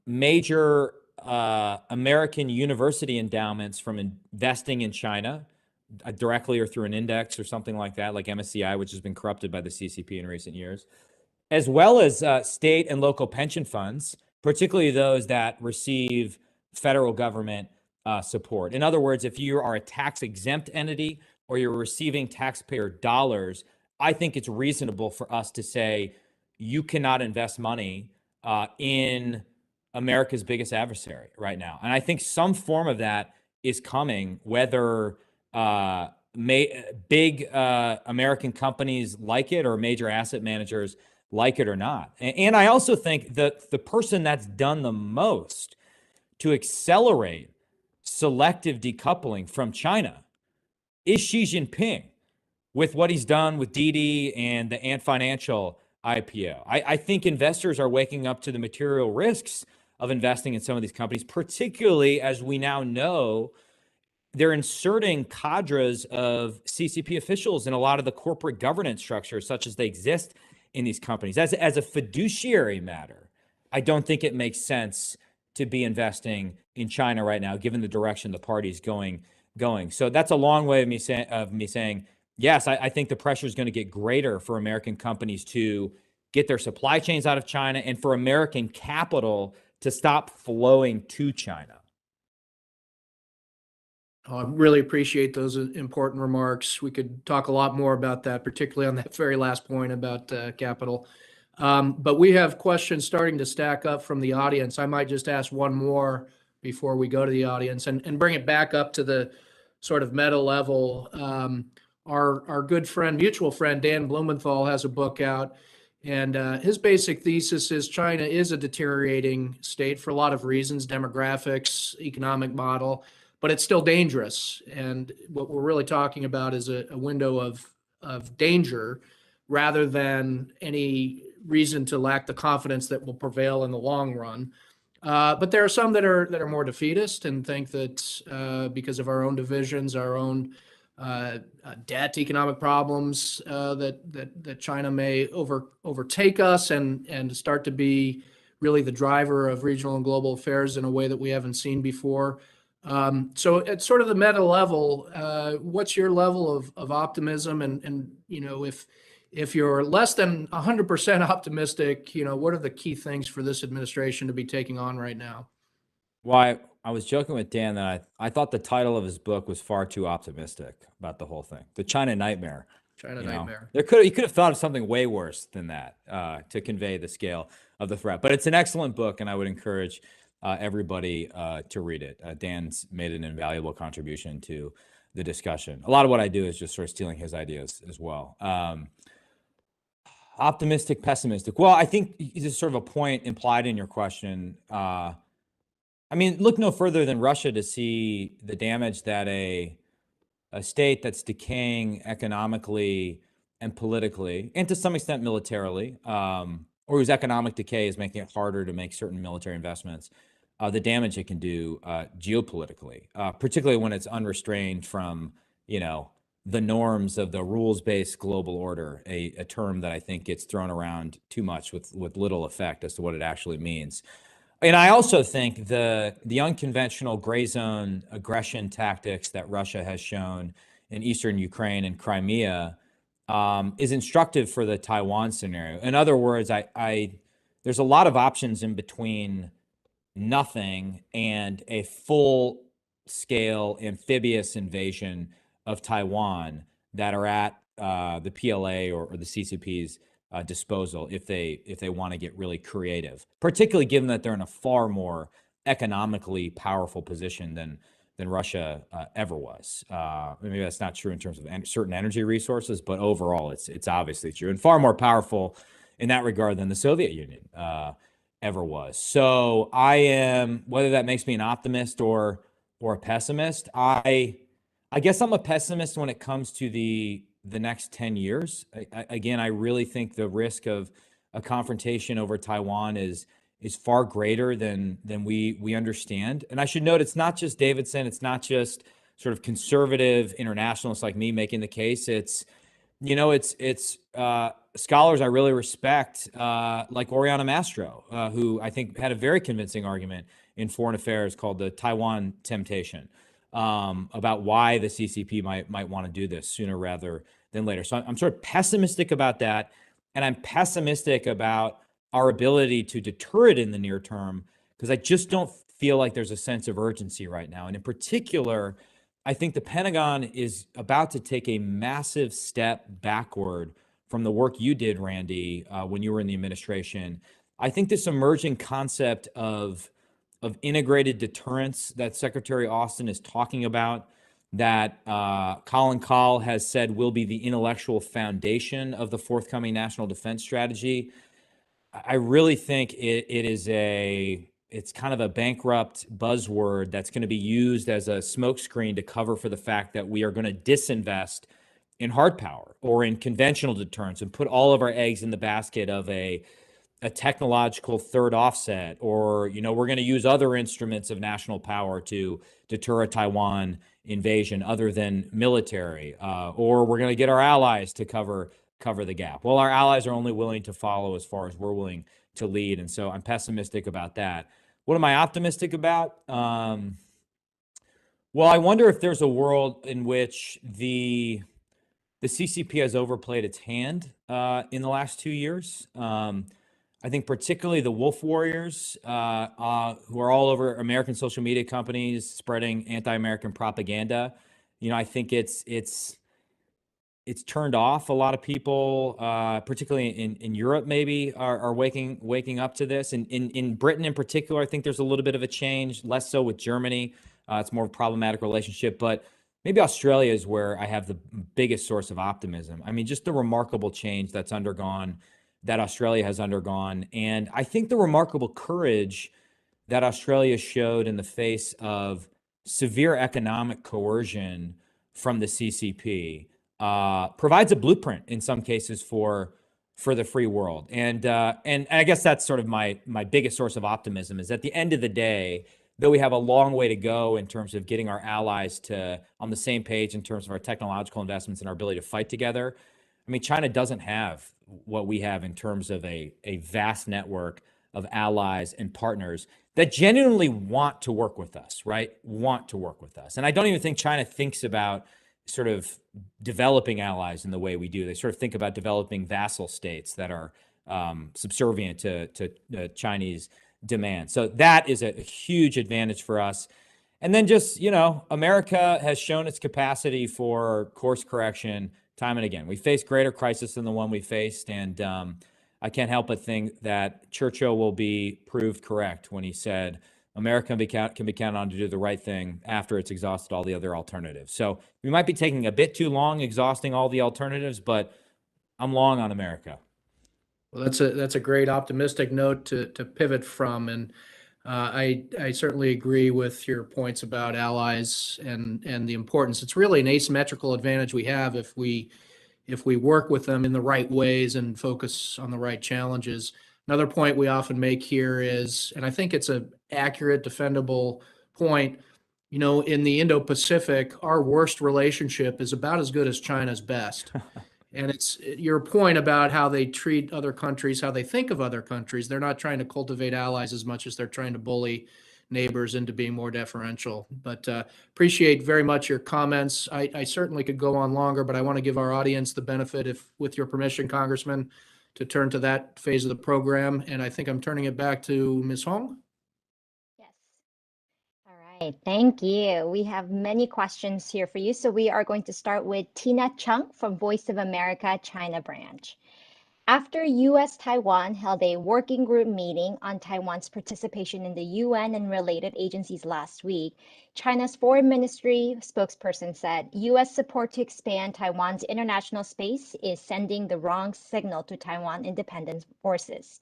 Speaker 5: major American university endowments from investing in China directly or through an index or something like that, like MSCI, which has been corrupted by the CCP in recent years, as well as state and local pension funds, particularly those that receive federal government support. In other words, if you are a tax-exempt entity or you're receiving taxpayer dollars, I think it's reasonable for us to say you cannot invest money in America's biggest adversary right now. And I think some form of that is coming, whether big American companies like it or major asset managers like it or not. And I also think that the person that's done the most to accelerate selective decoupling from China is Xi Jinping, with what he's done with Didi and the Ant Financial IPO. I think investors are waking up to the material risks of investing in some of these companies, particularly as we now know they're inserting cadres of CCP officials in a lot of the corporate governance structures, such as they exist in these companies. As a fiduciary matter, I don't think it makes sense to be investing in China right now, given the direction the party's going. So that's a long way of me saying, yes, I think the pressure is going to get greater for American companies to get their supply chains out of China and for American capital to stop flowing to China?
Speaker 4: I really appreciate those important remarks. We could talk a lot more about that, particularly on that very last point about capital. But we have questions starting to stack up from the audience. I might just ask one more before we go to the audience and bring it back up to the sort of meta level. Our good friend, mutual friend, Dan Blumenthal has a book out, and his basic thesis is China is a deteriorating state for a lot of reasons, demographics, economic model, but it's still dangerous. And what we're really talking about is a window of danger rather than any reason to lack the confidence that will prevail in the long run. But there are some that are more defeatist and think that because of our own divisions, our own debt, economic problems, that China may overtake us and start to be really the driver of regional and global affairs in a way that we haven't seen before. So at sort of the meta level, what's your level of optimism? And if you're less than 100% optimistic, what are the key things for this administration to be taking on right now?
Speaker 5: Well, I was joking with Dan that I thought the title of his book was far too optimistic about the whole thing. The China Nightmare.
Speaker 4: China Nightmare.
Speaker 5: He could have thought of something way worse than that to convey the scale of the threat. But it's an excellent book, and I would encourage everybody to read it. Dan's made an invaluable contribution to the discussion. A lot of what I do is just sort of stealing his ideas as well. Optimistic, pessimistic. Well, I think this is sort of a point implied in your question. I mean, look no further than Russia to see the damage that a state that's decaying economically and politically, and to some extent militarily, or whose economic decay is making it harder to make certain military investments, the damage it can do geopolitically, particularly when it's unrestrained from, the norms of the rules-based global order, a term that I think gets thrown around too much with little effect as to what it actually means. And I also think the unconventional gray zone aggression tactics that Russia has shown in eastern Ukraine and Crimea is instructive for the Taiwan scenario. In other words, there's a lot of options in between nothing and a full-scale amphibious invasion of Taiwan that are at the PLA or the CCP's disposal if they want to get really creative, particularly given that they're in a far more economically powerful position than Russia ever was. Maybe that's not true in terms of certain energy resources, but overall it's obviously true, and far more powerful in that regard than the Soviet Union ever was. So I am, whether that makes me an optimist or a pessimist, I guess I'm a pessimist when it comes to the next 10 years. Again, I really think the risk of a confrontation over Taiwan is far greater than we understand. And I should note, it's not just Davidson, it's not just sort of conservative internationalists like me making the case. It's scholars I really respect, like Oriana Mastro, who I think had a very convincing argument in Foreign Affairs called the Taiwan Temptation, about why the CCP might want to do this sooner rather than later. So I'm sort of pessimistic about that, and I'm pessimistic about our ability to deter it in the near term, because I just don't feel like there's a sense of urgency right now. And in particular, I think the Pentagon is about to take a massive step backward from the work you did, Randy, when you were in the administration. I think this emerging concept of integrated deterrence that Secretary Austin is talking about, that Colin Kahl has said will be the intellectual foundation of the forthcoming national defense strategy. I really think it's kind of a bankrupt buzzword that's going to be used as a smokescreen to cover for the fact that we are going to disinvest in hard power or in conventional deterrence and put all of our eggs in the basket of a technological third offset, or, we're going to use other instruments of national power to deter a Taiwan invasion other than military, or we're going to get our allies to cover the gap. Well, our allies are only willing to follow as far as we're willing to lead. And so I'm pessimistic about that. What am I optimistic about? Well, I wonder if there's a world in which the CCP has overplayed its hand in the last 2 years. I think particularly the wolf warriors who are all over American social media companies spreading anti-American propaganda. I think it's turned off a lot of people, particularly in Europe, maybe are waking up to this. And in Britain in particular, I think there's a little bit of a change, less so with Germany. It's more of a problematic relationship, but maybe Australia is where I have the biggest source of optimism. I mean, just the remarkable change that Australia has undergone. And I think the remarkable courage that Australia showed in the face of severe economic coercion from the CCP provides a blueprint in some cases for the free world. And I guess that's sort of my biggest source of optimism is at the end of the day, though we have a long way to go in terms of getting our allies on the same page in terms of our technological investments and our ability to fight together. I mean, China doesn't have what we have in terms of a vast network of allies and partners that genuinely want to work with us, right? Want to work with us. And I don't even think China thinks about sort of developing allies in the way we do. They sort of think about developing vassal states that are subservient to Chinese demand. So that is a huge advantage for us. And then just, America has shown its capacity for course correction time and again. We faced greater crisis than the one we faced. And I can't help but think that Churchill will be proved correct when he said, America can be counted on to do the right thing after it's exhausted all the other alternatives. So we might be taking a bit too long exhausting all the alternatives, but I'm long on America.
Speaker 4: Well, that's a great optimistic note to pivot from, and I certainly agree with your points about allies and the importance. It's really an asymmetrical advantage we have if we work with them in the right ways and focus on the right challenges. Another point we often make here is, and I think it's an accurate, defendable point, in the Indo-Pacific, our worst relationship is about as good as China's best. And it's your point about how they treat other countries, how they think of other countries. They're not trying to cultivate allies as much as they're trying to bully neighbors into being more deferential. But appreciate very much your comments. I certainly could go on longer, but I want to give our audience the benefit, if with your permission, Congressman, to turn to that phase of the program. And I think I'm turning it back to Ms. Hong.
Speaker 3: Yes. All right. Thank you. We have many questions here for you. So we are going to start with Tina Chung from Voice of America, China branch. After U.S.-Taiwan held a working group meeting on Taiwan's participation in the UN and related agencies last week, China's Foreign Ministry spokesperson said U.S. support to expand Taiwan's international space is sending the wrong signal to Taiwan independence forces.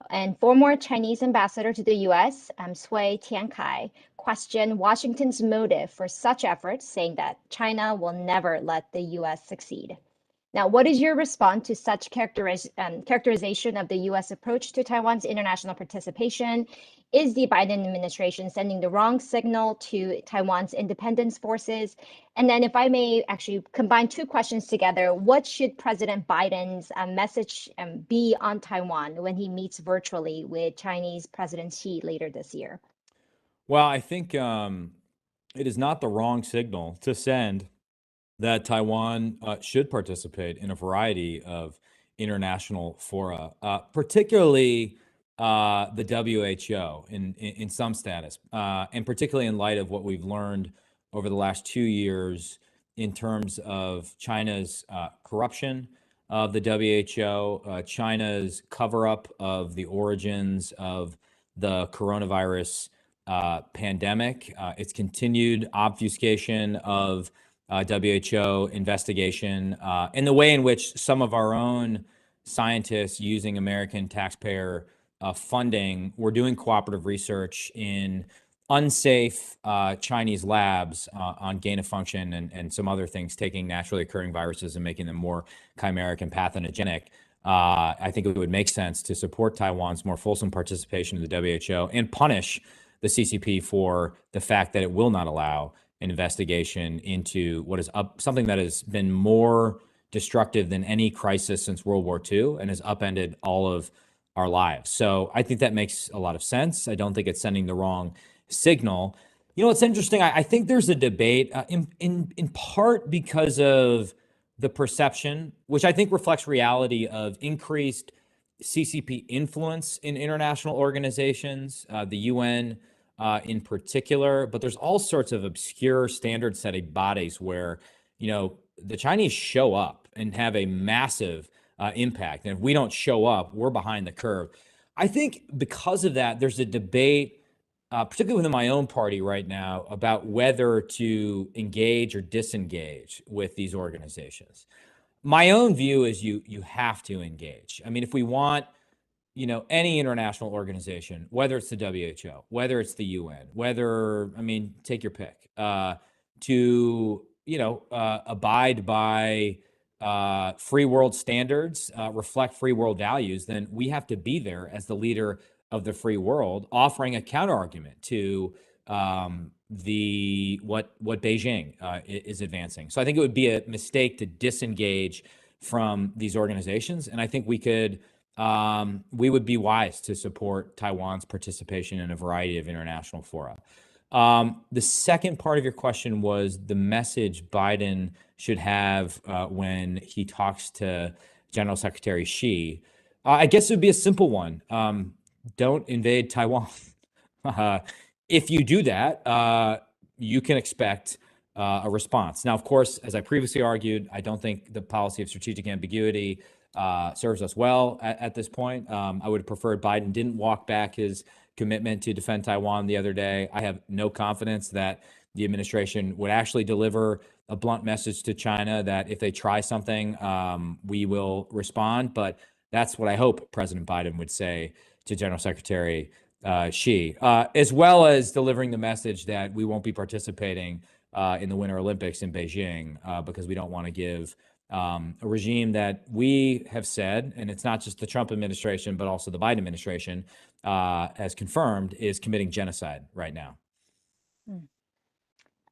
Speaker 3: And former Chinese ambassador to the U.S., Sui Tiankai, questioned Washington's motive for such efforts, saying that China will never let the U.S. succeed. Now, what is your response to such characterization of the U.S. approach to Taiwan's international participation? Is the Biden administration sending the wrong signal to Taiwan's independence forces? And then if I may actually combine two questions together, what should President Biden's message be on Taiwan when he meets virtually with Chinese President Xi later this year?
Speaker 5: Well, I think it is not the wrong signal to send that Taiwan should participate in a variety of international fora, particularly the WHO in some status, and particularly in light of what we've learned over the last 2 years in terms of China's corruption of the WHO, China's cover-up of the origins of the coronavirus pandemic, its continued obfuscation of WHO investigation, and the way in which some of our own scientists using American taxpayer funding were doing cooperative research in unsafe Chinese labs on gain of function and some other things, taking naturally occurring viruses and making them more chimeric and pathogenic. I think it would make sense to support Taiwan's more fulsome participation in the WHO and punish the CCP for the fact that it will not allow an investigation into what is something that has been more destructive than any crisis since World War II and has upended all of our lives. So I think that makes a lot of sense. I don't think it's sending the wrong signal. It's interesting. I think there's a debate in part because of the perception, which I think reflects reality, of increased CCP influence in international organizations, the UN in particular, but there's all sorts of obscure standard setting bodies where, the Chinese show up and have a massive impact. And if we don't show up, we're behind the curve. I think because of that, there's a debate, particularly within my own party right now, about whether to engage or disengage with these organizations. My own view is you have to engage. I mean, if we want, any international organization, whether it's the WHO, whether it's the UN, take your pick, to, abide by free world standards, reflect free world values, then we have to be there as the leader of the free world, offering a counter argument to what Beijing is advancing. So I think it would be a mistake to disengage from these organizations, and I think we would be wise to support Taiwan's participation in a variety of international fora. The second part of your question was the message Biden should have when he talks to General Secretary Xi. I guess it would be a simple one. Don't invade Taiwan. If you do that, you can expect a response. Now, of course, as I previously argued, I don't think the policy of strategic ambiguity serves us well at this point. I would have preferred Biden didn't walk back his commitment to defend Taiwan the other day. I have no confidence that the administration would actually deliver a blunt message to China that if they try something, we will respond. But that's what I hope President Biden would say to General Secretary Xi, as well as delivering the message that we won't be participating in the Winter Olympics in Beijing because we don't want to give a regime that we have said, and it's not just the Trump administration, but also the Biden administration has confirmed is committing genocide right now.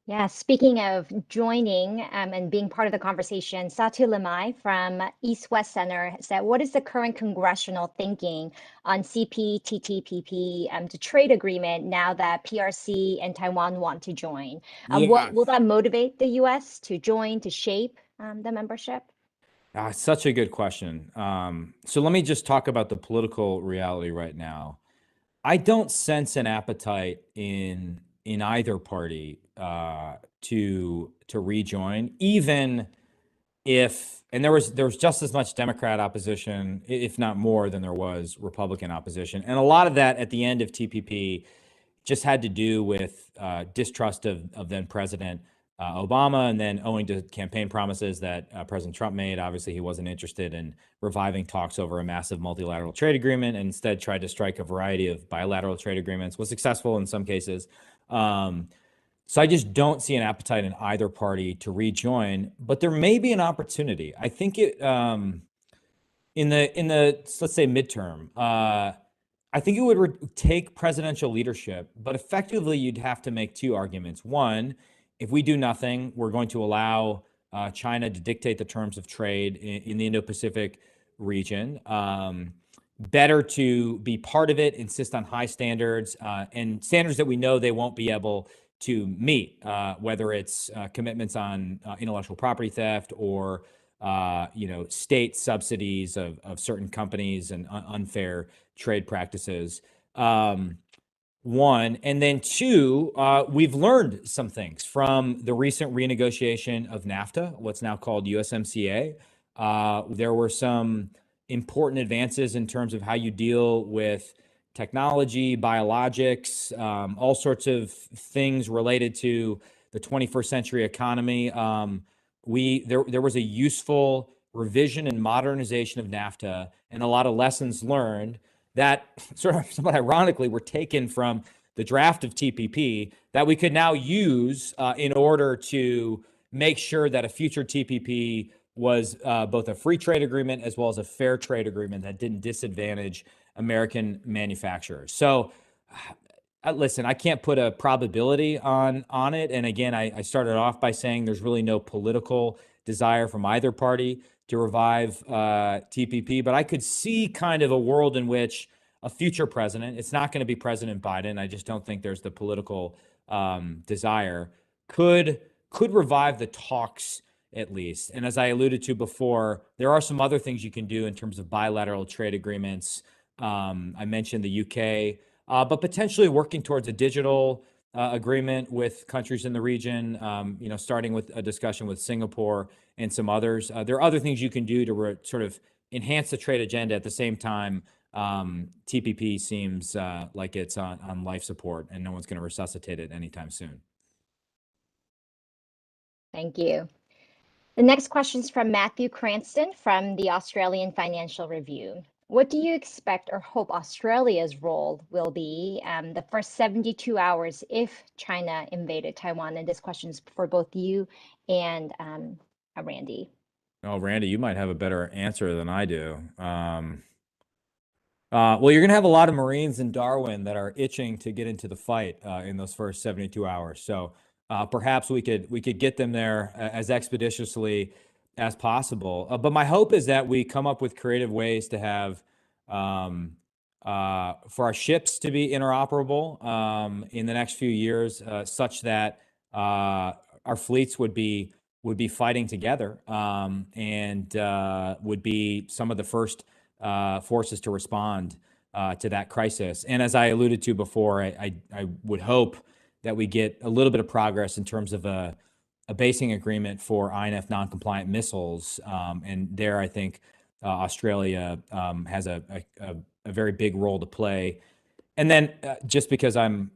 Speaker 3: Yeah, speaking of joining and being part of the conversation, Satu Limai from East West Center said, what is the current congressional thinking on CPTPP, the trade agreement, now that PRC and Taiwan want to join? What will that motivate the U.S. to join, to shape the membership?
Speaker 5: Such a good question. So let me just talk about the political reality right now. I don't sense an appetite in either party to rejoin, even if, and there was just as much Democrat opposition, if not more, than there was Republican opposition, and a lot of that at the end of TPP just had to do with distrust of then President Obama, and then owing to campaign promises that President Trump made. Obviously, he wasn't interested in reviving talks over a massive multilateral trade agreement, and instead tried to strike a variety of bilateral trade agreements, was successful in some cases. So I just don't see an appetite in either party to rejoin, but there may be an opportunity. I think it in the let's say midterm. I think it would take presidential leadership, but effectively you'd have to make two arguments. One, if we do nothing, we're going to allow China to dictate the terms of trade in the Indo-Pacific region. Better to be part of it, insist on high standards, and standards that we know they won't be able to meet, whether it's commitments on intellectual property theft or state subsidies of certain companies and unfair trade practices. One, and then two, we've learned some things from the recent renegotiation of NAFTA, what's now called USMCA. There were some important advances in terms of how you deal with technology, biologics, all sorts of things related to the 21st century economy. There was a useful revision and modernization of NAFTA and a lot of lessons learned that sort of somewhat ironically were taken from the draft of TPP that we could now use in order to make sure that a future TPP was both a free trade agreement as well as a fair trade agreement that didn't disadvantage American manufacturers. So listen, I can't put a probability on it. And again, I started off by saying there's really no political desire from either party to revive TPP, but I could see kind of a world in which a future president, it's not going to be President Biden, I just don't think there's the political desire, could revive the talks at least. And as I alluded to before, there are some other things you can do in terms of bilateral trade agreements. I mentioned the UK, but potentially working towards a digital agreement with countries in the region, starting with a discussion with Singapore and some others. There are other things you can do to sort of enhance the trade agenda. At the same time, TPP seems like it's on life support and no one's going to resuscitate it anytime soon.
Speaker 3: Thank you. The next question is from Matthew Cranston from the Australian Financial Review. What do you expect or hope Australia's role will be the first 72 hours if China invaded Taiwan? And this question is for both you and Randy.
Speaker 5: Oh, Randy, you might have a better answer than I do. Well, you're going to have a lot of Marines in Darwin that are itching to get into the fight in those first 72 hours. So perhaps we could get them there as expeditiously as possible. But my hope is that we come up with creative ways to have for our ships to be interoperable in the next few years, such that our fleets would be fighting together and would be some of the first forces to respond to that crisis. And as I alluded to before, I would hope that we get a little bit of progress in terms of a basing agreement for INF non-compliant missiles. And there, I think Australia has a very big role to play. And then just because I'm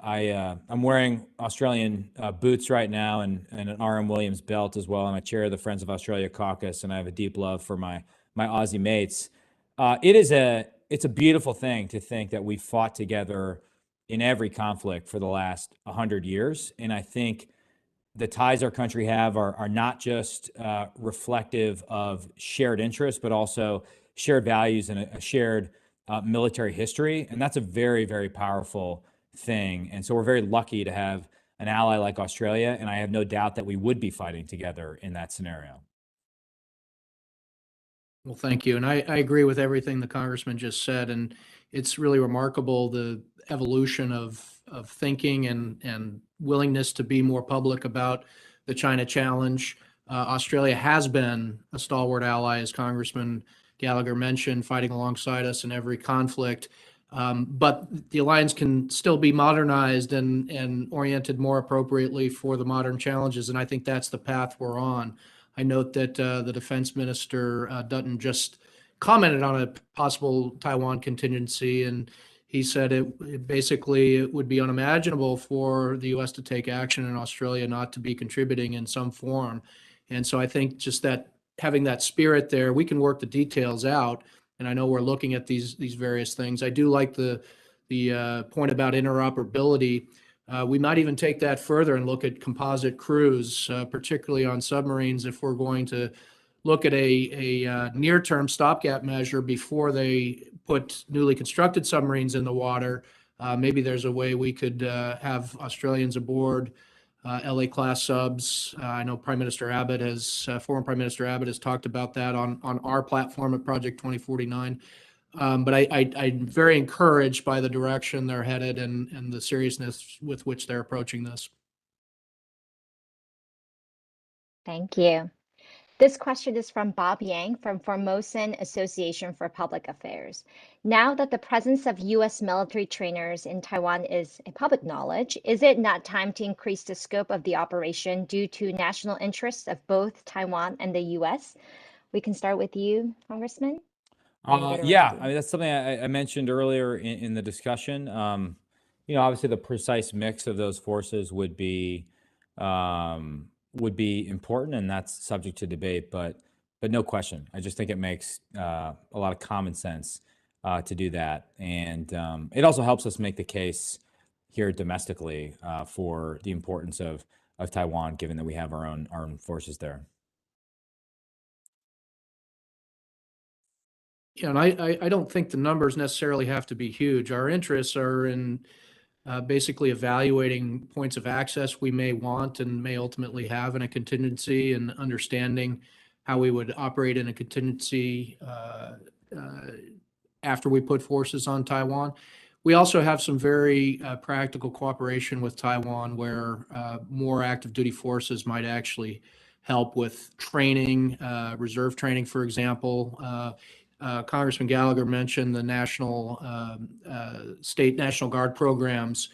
Speaker 5: wearing Australian boots right now and an RM Williams belt as well, and I chair the Friends of Australia caucus, and I have a deep love for my Aussie mates. It's a beautiful thing to think that we fought together in every conflict for the last 100 years. And I think the ties our country have are not just reflective of shared interests, but also shared values and a shared military history. And that's a very, very powerful thing. And so we're very lucky to have an ally like Australia. And I have no doubt that we would be fighting together in that scenario.
Speaker 4: Well, thank you. And I agree with everything the Congressman just said. And it's really remarkable, the evolution of thinking and willingness to be more public about the China challenge. Australia has been a stalwart ally, as Congressman Gallagher mentioned, fighting alongside us in every conflict. But the alliance can still be modernized and oriented more appropriately for the modern challenges. And I think that's the path we're on. I note that the Defense Minister Dutton just commented on a possible Taiwan contingency, and he said it basically would be unimaginable for the U.S. to take action and Australia not to be contributing in some form. And so I think just that having that spirit there, we can work the details out. And I know we're looking at these various things. I do like the point about interoperability. We might even take that further and look at composite crews, particularly on submarines, if we're going to look at a near-term stopgap measure before they put newly constructed submarines in the water. Maybe there's a way we could have Australians aboard LA-class subs. I know former Prime Minister Abbott has talked about that on our platform at Project 2049. But I'm very encouraged by the direction they're headed and the seriousness with which they're approaching this.
Speaker 3: Thank you. This question is from Bob Yang from Formosan Association for Public Affairs. Now that the presence of U.S. military trainers in Taiwan is a public knowledge, is it not time to increase the scope of the operation due to national interests of both Taiwan and the U.S.? We can start with you, Congressman.
Speaker 5: Yeah, I mean, that's something I mentioned earlier in the discussion. Obviously the precise mix of those forces would be important, and that's subject to debate, but no question. I just think it makes a lot of common sense to do that. And it also helps us make the case here domestically for the importance of Taiwan, given that we have our own forces there.
Speaker 4: Yeah, and I don't think the numbers necessarily have to be huge. Our interests are in basically evaluating points of access we may want and may ultimately have in a contingency, and understanding how we would operate in a contingency after we put forces on Taiwan. We also have some very practical cooperation with Taiwan where more active duty forces might actually help with training, reserve training, for example. Congressman Gallagher mentioned the state National Guard programs.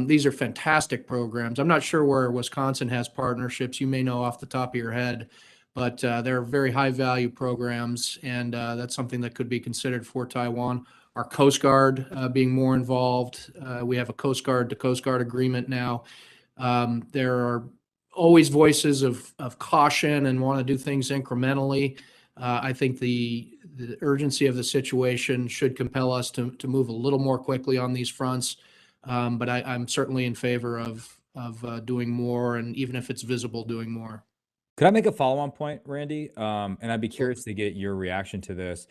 Speaker 4: These are fantastic programs. I'm not sure where Wisconsin has partnerships. You may know off the top of your head, but they're very high value programs, and that's something that could be considered for Taiwan. Our Coast Guard being more involved. We have a Coast Guard to Coast Guard agreement now. There are always voices of caution and want to do things incrementally. I think the urgency of the situation should compel us to move a little more quickly on these fronts. But I'm certainly in favor of doing more, and even if it's visible, doing more.
Speaker 5: Could I make a follow-on point, Randy? And I'd be curious to get your reaction to this.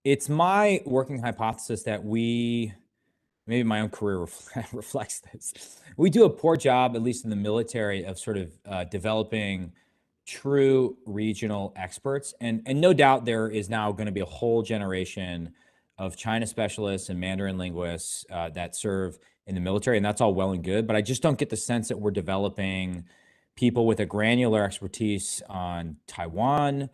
Speaker 5: It's my working hypothesis that maybe my own career reflects this. We do a poor job, at least in the military, of sort of developing true regional experts. And no doubt there is now going to be a whole generation of China specialists and Mandarin linguists that serve in the military, and that's all well and good. But I just don't get the sense that we're developing people with a granular expertise on Taiwan,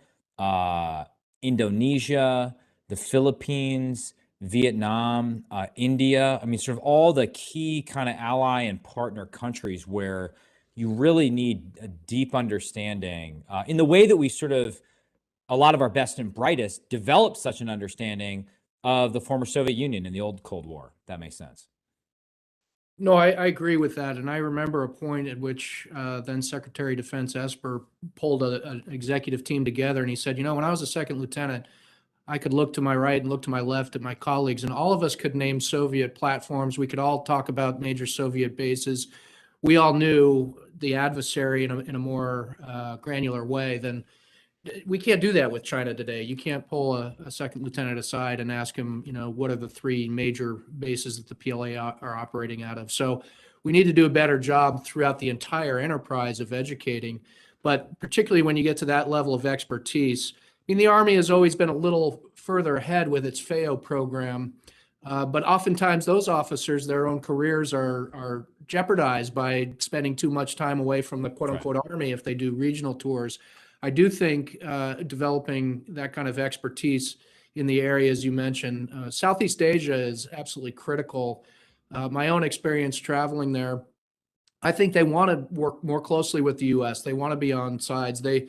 Speaker 5: Indonesia, the Philippines, Vietnam, India. I mean, sort of all the key kind of ally and partner countries where you really need a deep understanding in the way that we sort of, a lot of our best and brightest developed such an understanding of the former Soviet Union in the old Cold War. If that makes sense.
Speaker 4: No, I agree with that. And I remember a point at which then Secretary of Defense Esper pulled an executive team together, and he said, when I was a second lieutenant, I could look to my right and look to my left at my colleagues, and all of us could name Soviet platforms. We could all talk about major Soviet bases. We all knew the adversary in a more granular way than we can't do that with China today. You can't pull a second lieutenant aside and ask him, what are the three major bases that the PLA are operating out of. So we need to do a better job throughout the entire enterprise of educating, but particularly when you get to that level of expertise. I mean, the Army has always been a little further ahead with its FAO program, but oftentimes those officers, their own careers are jeopardized by spending too much time away from the quote-unquote Army if they do regional tours. I do think developing that kind of expertise in the areas you mentioned, Southeast Asia is absolutely critical. My own experience traveling there, I think they want to work more closely with the U.S. They want to be on sides. The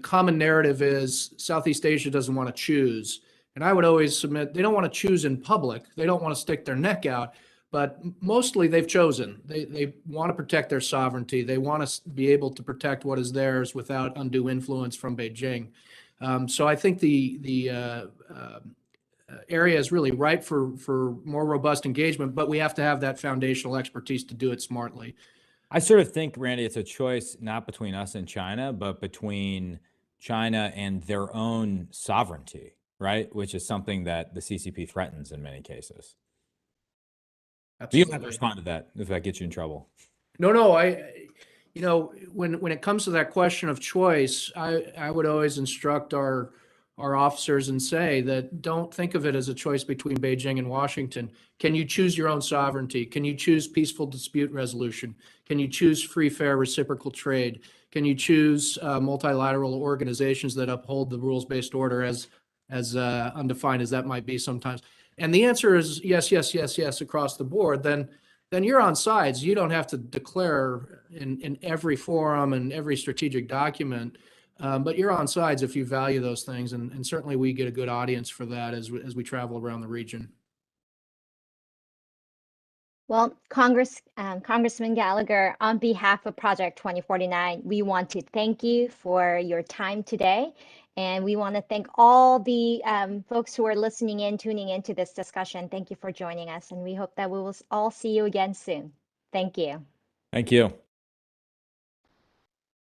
Speaker 4: common narrative is Southeast Asia doesn't want to choose. And I would always submit they don't want to choose in public. They don't want to stick their neck out. But mostly they've chosen. They want to protect their sovereignty. They want to be able to protect what is theirs without undue influence from Beijing. So I think the area is really ripe for more robust engagement, but we have to have that foundational expertise to do it smartly.
Speaker 5: I sort of think, Randy, it's a choice not between us and China, but between China and their own sovereignty, right? Which is something that the CCP threatens in many cases. Absolutely. You don't have to respond to that if that gets you in trouble.
Speaker 4: No, when it comes to that question of choice, I would always instruct our officers and say that don't think of it as a choice between Beijing and Washington. Can you choose your own sovereignty? Can you choose peaceful dispute resolution? Can you choose free, fair, reciprocal trade? Can you choose multilateral organizations that uphold the rules-based order as undefined as that might be sometimes? And the answer is yes, yes, yes, yes across the board. Then you're on sides. You don't have to declare in every forum and every strategic document, but you're on sides if you value those things. And certainly we get a good audience for that as we travel around the region.
Speaker 3: Well, Congressman Gallagher, on behalf of Project 2049, we want to thank you for your time today. And we want to thank all the folks who are listening in, tuning into this discussion. Thank you for joining us. And we hope that we will all see you again soon. Thank you.
Speaker 5: Thank you.